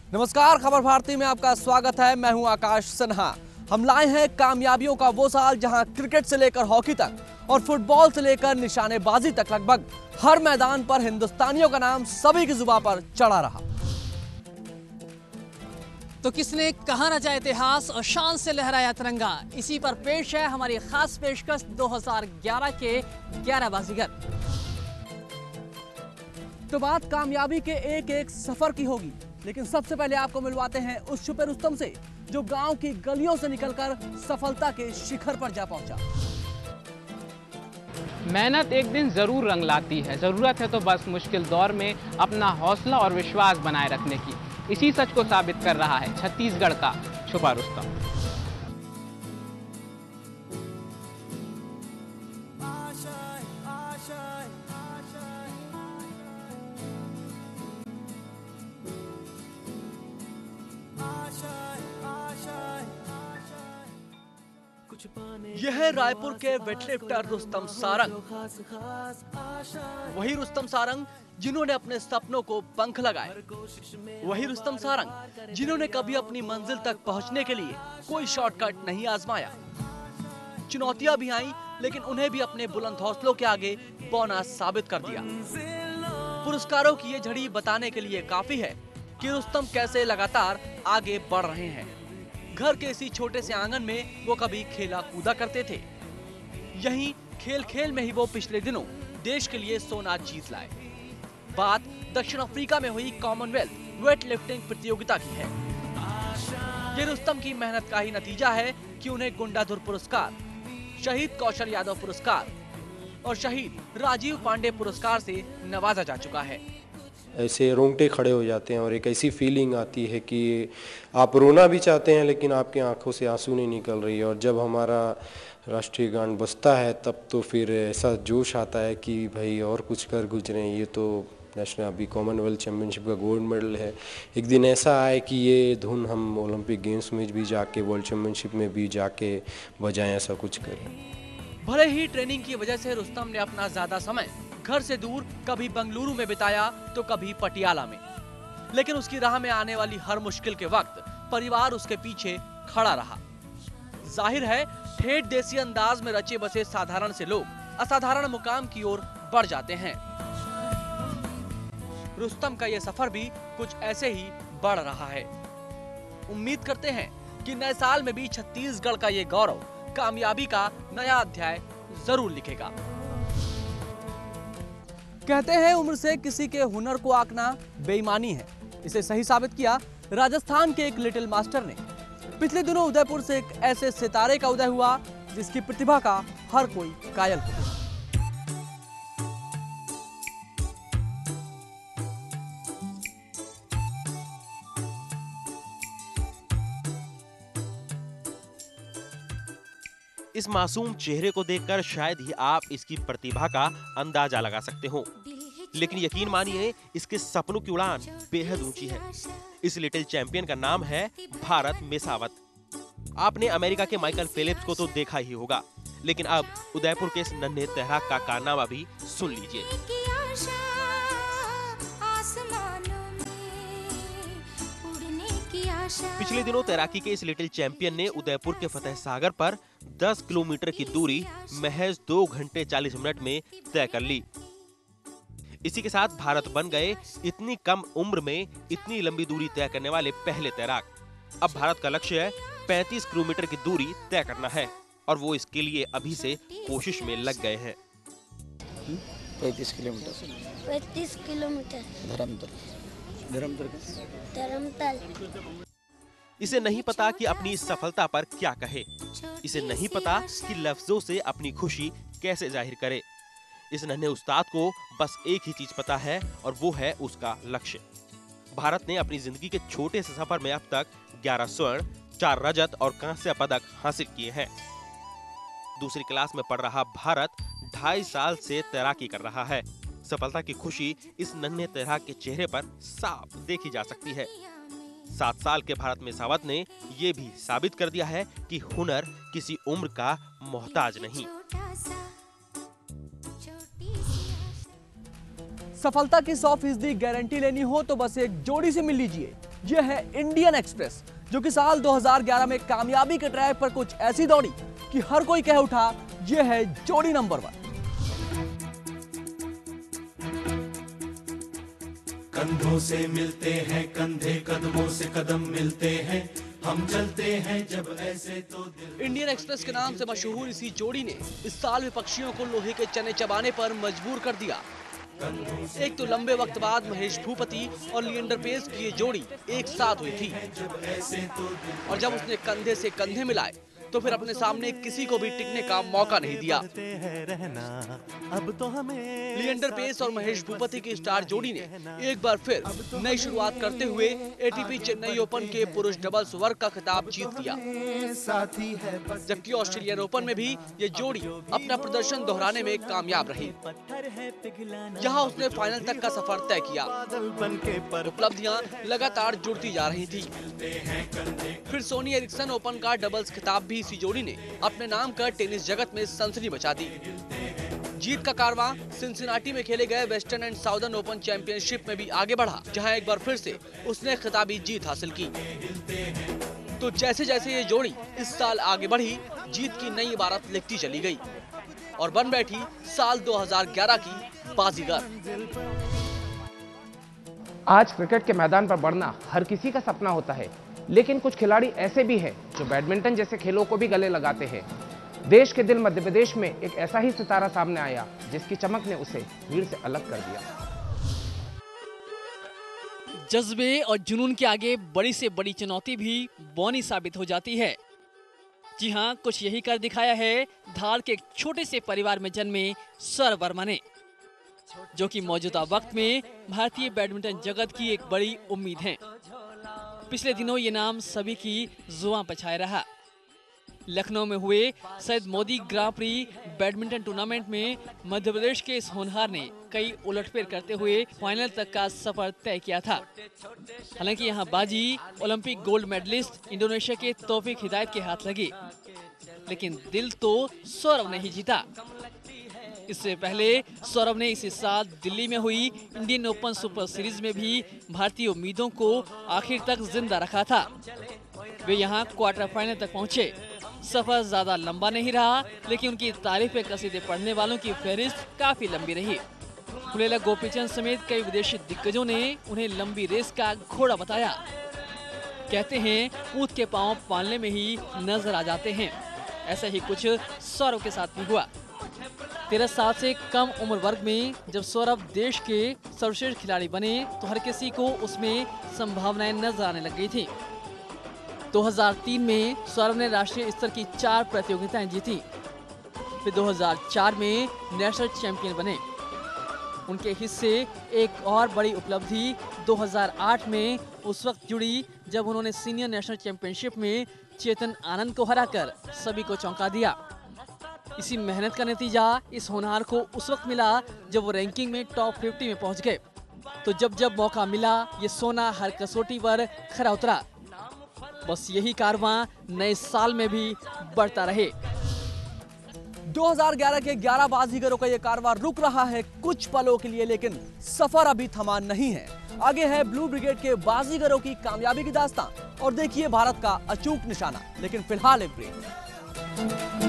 नमस्कार, खबर भारती में आपका स्वागत है। मैं हूं आकाश सिन्हा। हम लाए हैं कामयाबियों का वो साल जहां क्रिकेट से लेकर हॉकी तक और फुटबॉल से लेकर निशानेबाजी तक लगभग हर मैदान पर हिंदुस्तानियों का नाम सभी की जुबान पर चढ़ा रहा। तो किसने कहा न जाए इतिहास और शान से लहराया तिरंगा, इसी पर पेश है हमारी खास पेशकश 2011 के 11 बाजीगर। तो बात कामयाबी के एक एक सफर की होगी, लेकिन सबसे पहले आपको मिलवाते हैं उस छुपे रुस्तम से जो गांव की गलियों से निकलकर सफलता के शिखर पर जा पहुंचा। मेहनत एक दिन जरूर रंग लाती है, जरूरत है तो बस मुश्किल दौर में अपना हौसला और विश्वास बनाए रखने की। इसी सच को साबित कर रहा है छत्तीसगढ़ का छुपा रुस्तम। यह है रायपुर के वेटलिफ्टर रुस्तम सारंग। वही रुस्तम सारंग जिन्होंने अपने सपनों को पंख लगाए, वही रुस्तम सारंग जिन्होंने कभी अपनी मंजिल तक पहुंचने के लिए कोई शॉर्टकट नहीं आजमाया। चुनौतियां भी आईं, लेकिन उन्हें भी अपने बुलंद हौसलों के आगे बौना साबित कर दिया। पुरस्कारों की ये झड़ी बताने के लिए काफी है कि रुस्तम कैसे लगातार आगे बढ़ रहे हैं। घर के इसी छोटे से आंगन में वो कभी खेला कूदा करते थे। यहीं खेल खेल में ही वो पिछले दिनों देश के लिए सोना जीत लाए। बात दक्षिण अफ्रीका में हुई कॉमनवेल्थ वेट लिफ्टिंग प्रतियोगिता की है। ये रुस्तम की मेहनत का ही नतीजा है कि उन्हें गुंडाधुर पुरस्कार, शहीद कौशल यादव पुरस्कार और शहीद राजीव पांडे पुरस्कार से नवाजा जा चुका है। ऐसे रोंगटे खड़े हो जाते हैं और एक ऐसी फीलिंग आती है कि आप रोना भी चाहते हैं लेकिन आपकी आंखों से आंसू नहीं निकल रही है। और जब हमारा राष्ट्रीय गान बजता है तब तो फिर ऐसा जोश आता है कि भाई और कुछ कर गुजरे। ये तो नेशनल अभी कॉमनवेल्थ चैम्पियनशिप का गोल्ड मेडल है, एक दिन ऐसा आए कि ये धुन हम ओलंपिक गेम्स में भी जाके, वर्ल्ड चैम्पियनशिप में भी जाके बजाएं, ऐसा कुछ करें। भले ही ट्रेनिंग की वजह से रुस्तम ने अपना ज्यादा समय घर से दूर कभी बंगलुरु में बिताया तो कभी पटियाला में, लेकिन उसकी राह में आने वाली हर मुश्किल के वक्त परिवार उसके पीछे खड़ा रहा। जाहिर है ठेठ देसी अंदाज में रचे बसे साधारण से लोग असाधारण मुकाम की ओर बढ़ जाते हैं। रुस्तम का यह सफर भी कुछ ऐसे ही बढ़ रहा है। उम्मीद करते हैं कि नए साल में भी छत्तीसगढ़ का ये गौरव कामयाबी का नया अध्याय जरूर लिखेगा। कहते हैं उम्र से किसी के हुनर को आंकना बेईमानी है। इसे सही साबित किया राजस्थान के एक लिटिल मास्टर ने। पिछले दिनों उदयपुर से एक ऐसे सितारे का उदय हुआ जिसकी प्रतिभा का हर कोई कायल हो। इस मासूम चेहरे को देखकर शायद ही आप इसकी प्रतिभा का अंदाजा लगा सकते हो, लेकिन यकीन मानिए इसके सपनों की उड़ान बेहद ऊंची है। इस लिटिल चैंपियन का नाम है भारत मेसावत। आपने अमेरिका के माइकल फेलिप्स को तो देखा ही होगा, लेकिन अब उदयपुर के इस नन्हे तैराक का कारनामा भी सुन लीजिए। पिछले दिनों तैराकी के इस लिटिल चैंपियन ने उदयपुर के फतेह सागर पर 10 किलोमीटर की दूरी महज 2 घंटे 40 मिनट में तय कर ली। इसी के साथ भारत बन गए इतनी कम उम्र में इतनी लंबी दूरी तय करने वाले पहले तैराक। अब भारत का लक्ष्य है 35 किलोमीटर की दूरी तय करना है और वो इसके लिए अभी से कोशिश में लग गए हैं। 35 किलोमीटर धर्मतल। इसे नहीं पता कि अपनी इस सफलता पर क्या कहे, इसे नहीं पता कि लफ्जों से अपनी खुशी कैसे जाहिर करे। इस नन्हे उस्ताद को बस एक ही चीज पता है और वो है उसका लक्ष्य। भारत ने अपनी जिंदगी के छोटे से सफर में अब तक 11 स्वर्ण, 4 रजत और कांस्य पदक हासिल किए हैं। दूसरी क्लास में पढ़ रहा भारत 2.5 साल से तैराकी कर रहा है। सफलता की खुशी इस नन्हे तैराक के चेहरे पर साफ देखी जा सकती है। 7 साल के भारत में सावत ने ये भी साबित कर दिया है कि हुनर किसी उम्र का मोहताज नहीं। सफलता की 100% गारंटी लेनी हो तो बस एक जोड़ी से मिल लीजिए। यह है इंडियन एक्सप्रेस, जो कि साल 2011 में कामयाबी के ट्रैक पर कुछ ऐसी दौड़ी कि हर कोई कह उठा यह है जोड़ी नंबर 1। कंधों से मिलते हैं कंधे, कदमों से कदम मिलते हैं, हम चलते हैं जब ऐसे तो दिल। इंडियन एक्सप्रेस के नाम से मशहूर इसी जोड़ी ने इस साल विपक्षियों को लोहे के चने चबाने पर मजबूर कर दिया। एक तो लंबे वक्त बाद महेश भूपति और लिएंडर पेस की ये जोड़ी एक साथ हुई थी, और जब उसने कंधे से कंधे मिलाए तो फिर अपने सामने किसी को भी टिकने का मौका नहीं दिया। अब तो हमें लिएंडर पेस और महेश भूपति की स्टार जोड़ी ने एक बार फिर नई शुरुआत करते हुए एटीपी चेन्नई ओपन के पुरुष डबल्स वर्ग का खिताब जीत लिया। जबकि ऑस्ट्रेलियन ओपन में भी ये जोड़ी अपना प्रदर्शन दोहराने में कामयाब रही। यहाँ उसने फाइनल तक का सफर तय किया। उपलब्धियां लगातार जुड़ती जा रही थी। फिर सोनी एरिक्सन ओपन का डबल्स खिताब भी इसी जोड़ी ने अपने नाम कर टेनिस जगत में सनसनी मचा दी। जीत का कारवां सिनसिनाटी में खेले गए western and southern open championship में भी आगे बढ़ा, जहां एक बार फिर से उसने खिताबी जीत हासिल की। तो जैसे जैसे ये जोड़ी इस साल आगे बढ़ी, जीत की नई इबारत लिखती चली गई और बन बैठी साल 2011 की बाजीगर। आज क्रिकेट के मैदान पर बढ़ना हर किसी का सपना होता है, लेकिन कुछ खिलाड़ी ऐसे भी हैं जो बैडमिंटन जैसे खेलों को भी गले लगाते हैं। देश के दिल मध्य प्रदेश में एक ऐसा ही सितारा सामने आया जिसकी चमक ने उसे भीड़ से अलग कर दिया। जज्बे और जुनून के आगे बड़ी से बड़ी चुनौती भी बौनी साबित हो जाती है। जी हाँ, कुछ यही कर दिखाया है धार के एक छोटे से परिवार में जन्मे सौरभ वर्मा ने, जो कि मौजूदा वक्त में भारतीय बैडमिंटन जगत की एक बड़ी उम्मीद है। पिछले दिनों ये नाम सभी की जुबां पर छाया रहा। लखनऊ में हुए सैयद मोदी ग्रां प्री बैडमिंटन टूर्नामेंट में मध्य प्रदेश के इस होनहार ने कई उलटफेर करते हुए फाइनल तक का सफर तय किया था। हालांकि यहां बाजी ओलंपिक गोल्ड मेडलिस्ट इंडोनेशिया के तौफीक हिदायत के हाथ लगी, लेकिन दिल तो सौरभ ने ही जीता। इससे पहले सौरभ ने इसी साल दिल्ली में हुई इंडियन ओपन सुपर सीरीज में भी भारतीय उम्मीदों को आखिर तक जिंदा रखा था। वे यहां क्वार्टर फाइनल तक पहुंचे। सफर ज्यादा लंबा नहीं रहा, लेकिन उनकी तारीफें कसीदे पढ़ने वालों की फहरिस्त काफी लंबी रही। खुलेला गोपीचंद समेत कई विदेशी दिग्गजों ने उन्हें लंबी रेस का घोड़ा बताया। कहते हैं ऊंट के पांव पालने में ही नजर आ जाते हैं। ऐसा ही कुछ सौरभ के साथ भी हुआ। 13 साल से कम उम्र वर्ग में जब सौरभ देश के सर्वश्रेष्ठ खिलाड़ी बने तो हर किसी को उसमें संभावनाएं नजर आने लग गई थी। 2003 में सौरभ ने राष्ट्रीय स्तर की 4 प्रतियोगिताएं जीती। फिर 2004 में नेशनल चैंपियन बने। उनके हिस्से एक और बड़ी उपलब्धि 2008 में उस वक्त जुड़ी जब उन्होंने सीनियर नेशनल चैंपियनशिप में चेतन आनंद को हराकर सभी को चौंका दिया। इसी मेहनत का नतीजा इस होनहार को उस वक्त मिला जब वो रैंकिंग में टॉप 50 में पहुंच गए। तो जब जब मौका मिला ये सोना हर कसौटी पर खरा उतरा। बस यही कारवां नए साल में भी बढ़ता रहे। 2011 के 11 बाजीगरों का ये कारवां रुक रहा है कुछ पलों के लिए, लेकिन सफर अभी थमा नहीं है। आगे है ब्लू ब्रिगेड के बाजीगरों की कामयाबी की दास्तां और देखिए भारत का अचूक निशाना। लेकिन फिलहाल एक ब्रेक।